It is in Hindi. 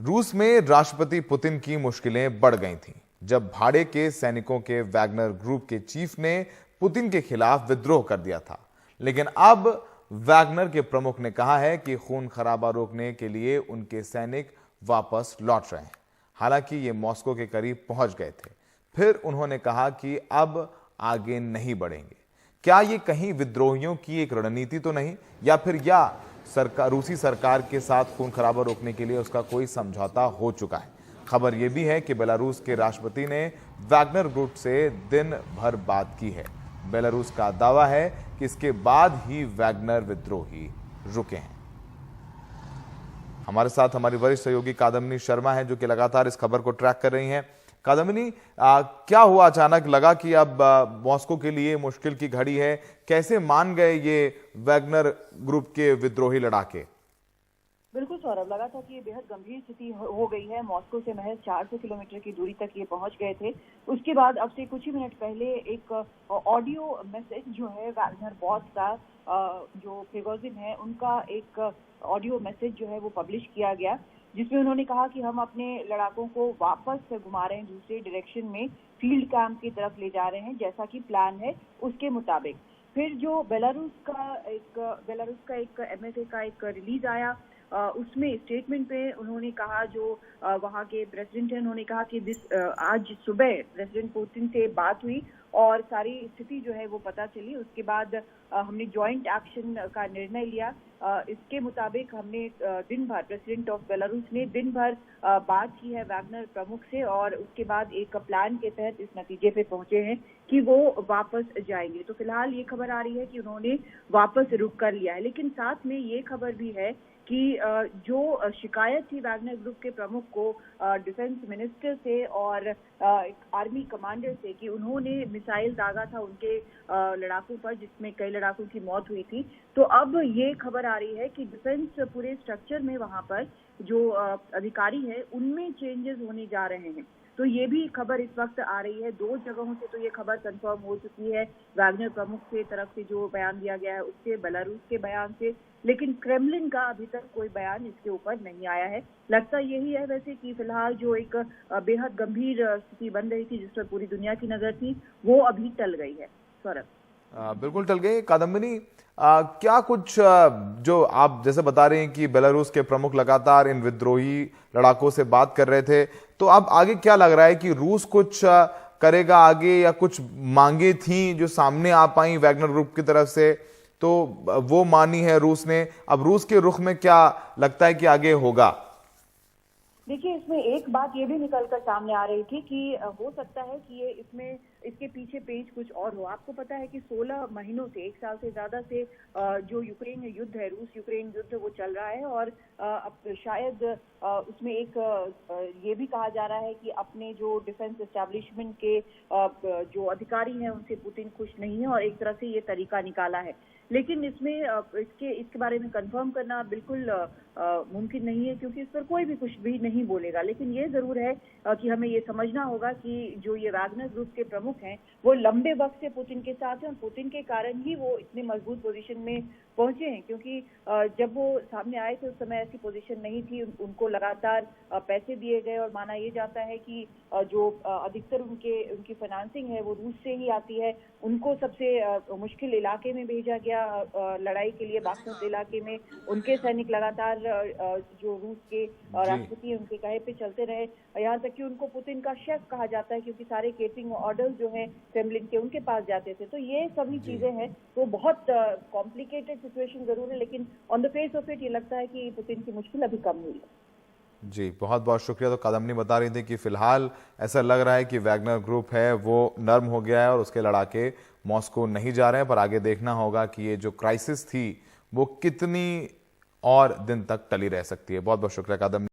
रूस में राष्ट्रपति पुतिन की मुश्किलें बढ़ गई थीं जब भाड़े के सैनिकों के वैगनर ग्रुप के चीफ ने पुतिन के खिलाफ विद्रोह कर दिया था। लेकिन अब वैगनर के प्रमुख ने कहा है कि खून खराबा रोकने के लिए उनके सैनिक वापस लौट रहे हैं। हालांकि ये मॉस्को के करीब पहुंच गए थे, फिर उन्होंने कहा कि अब आगे नहीं बढ़ेंगे। क्या ये कहीं विद्रोहियों की एक रणनीति तो नहीं, या फिर रूसी सरकार के साथ खून खराबा रोकने के लिए उसका कोई समझौता हो चुका है? खबर यह भी है कि बेलारूस के राष्ट्रपति ने वैगनर ग्रुप से दिन भर बात की है। बेलारूस का दावा है कि इसके बाद ही वैगनर विद्रोही रुके हैं। हमारे साथ हमारी वरिष्ठ सहयोगी कादम्बिनी शर्मा है, जो कि लगातार इस खबर को ट्रैक कर रही हैं। कादम्बिनी, क्या हुआ? अचानक लगा कि अब मॉस्को के लिए मुश्किल की घड़ी है। कैसे मान गए ये वैगनर ग्रुप के विद्रोही लड़ाके? बिल्कुल सौरभ, लगा था कि ये बेहद गंभीर स्थिति हो गई है। मॉस्को से महज 400 किलोमीटर की दूरी तक ये पहुंच गए थे। उसके बाद अब से कुछ ही मिनट पहले एक ऑडियो मैसेज जो है वैगनर बॉस का, जो प्रिगोजिन है, उनका एक ऑडियो मैसेज जो है वो पब्लिश किया गया, जिसमें उन्होंने कहा कि हम अपने लड़ाकों को वापस घुमा रहे हैं, दूसरे डायरेक्शन में फील्ड कैंप की तरफ ले जा रहे हैं, जैसा कि प्लान है उसके मुताबिक। फिर जो बेलारूस का एक एमएसए का एक रिलीज आया, उसमें स्टेटमेंट पे उन्होंने कहा, जो वहाँ के प्रेसिडेंट हैं, उन्होंने कहा कि आज सुबह प्रेसिडेंट पुतिन से बात हुई और सारी स्थिति जो है वो पता चली। उसके बाद हमने जॉइंट एक्शन का निर्णय लिया। इसके मुताबिक हमने दिन भर, प्रेसिडेंट ऑफ बेलारूस ने दिन भर बात की है वैगनर प्रमुख से, और उसके बाद एक प्लान के तहत इस नतीजे पे पहुंचे हैं कि वो वापस जाएंगे। तो फिलहाल ये खबर आ रही है कि उन्होंने वापस रुख कर लिया है, लेकिन साथ में ये खबर भी है कि जो शिकायत थी वैगनर ग्रुप के प्रमुख को डिफेंस मिनिस्टर से और आर्मी कमांडर से कि उन्होंने मिसाइल दागा था उनके लड़ाकों पर, जिसमें कई लड़ाकों की मौत हुई थी। तो अब ये खबर आ रही है कि डिफेंस पूरे स्ट्रक्चर में वहां पर जो अधिकारी है उनमें चेंजेस होने जा रहे हैं। तो ये भी खबर इस वक्त आ रही है। 2 जगहों से तो ये खबर कंफर्म हो चुकी है, वैगनर प्रमुख के तरफ से जो बयान दिया गया है उससे, बेलारूस के बयान से, लेकिन क्रेमलिन का अभी तक कोई बयान इसके ऊपर नहीं आया है। लगता यही है वैसे कि फिलहाल जो एक बेहद गंभीर स्थिति बन रही थी, जिस पर पूरी दुनिया की नजर थी, वो अभी टल गई है। सौरभ, बिल्कुल टल गई। कादम्बिनी, क्या कुछ जो आप जैसे बता रहे हैं कि बेलारूस के प्रमुख लगातार इन विद्रोही लड़ाकों से बात कर रहे थे, तो अब आगे क्या लग रहा है कि रूस कुछ करेगा आगे, या कुछ मांगे थी जो सामने आ पाई वैगनर ग्रुप की तरफ से, तो वो मानी है रूस ने? अब रूस के रुख में क्या लगता है कि आगे होगा? देखिए, इसमें एक बात ये भी निकलकर सामने आ रही थी कि हो सकता है कि इसके पीछे पेच कुछ और हो। आपको पता है कि 16 महीनों से, 1 साल से ज्यादा से जो यूक्रेन युद्ध है, रूस यूक्रेन युद्ध, वो चल रहा है, और अब शायद उसमें एक ये भी कहा जा रहा है कि अपने जो डिफेंस एस्टैब्लिशमेंट के जो अधिकारी हैं उनसे पुतिन खुश नहीं है, और एक तरह से ये तरीका निकाला है। लेकिन इसमें इसके बारे में कंफर्म करना बिल्कुल मुमकिन नहीं है, क्योंकि इस पर कोई भी कुछ भी नहीं बोलेगा। लेकिन ये जरूर है कि हमें ये समझना होगा कि जो ये वैगनर ग्रुप के प्रमुख हैं वो लंबे वक्त से पुतिन के साथ हैं, और पुतिन के कारण ही वो इतने मजबूत पोजीशन में पहुंचे हैं। क्योंकि जब वो सामने आए थे उस समय ऐसी पोजीशन नहीं थी, उनको लगातार पैसे दिए गए, और माना ये जाता है कि जो अधिकतर उनकी फाइनेंसिंग है वो रूस से ही आती है। उनको सबसे मुश्किल इलाके में भेजा गया लड़ाई के लिए, बाख्मुत इलाके में उनके सैनिक लगातार जो रूस के राष्ट्रपति उनके कहे पे चलते रहे, यहाँ तक कि उनको पुतिन का शेफ कहा जाता है, क्योंकि सारे केटरिंग ऑर्डर्स जो हैं क्रेमलिन के उनके पास जाते थे। तो ये सभी चीजें हैं, तो बहुत कॉम्प्लिकेटेड सिचुएशन जरूर है, लेकिन on the face of it ये लगता है कि पुतिन की मुश्किल अभी कम हुई है। जी, बहुत बहुत शुक्रिया। तो कादम्बिनी बता रही थी कि फिलहाल ऐसा लग रहा है कि वैगनर ग्रुप है वो नर्म हो गया है और उसके लड़ाके मॉस्को नहीं जा रहे हैं, पर आगे देखना होगा कि ये जो क्राइसिस थी वो कितनी और दिन तक टली रह सकती है। बहुत बहुत शुक्रिया कादम्बिनी।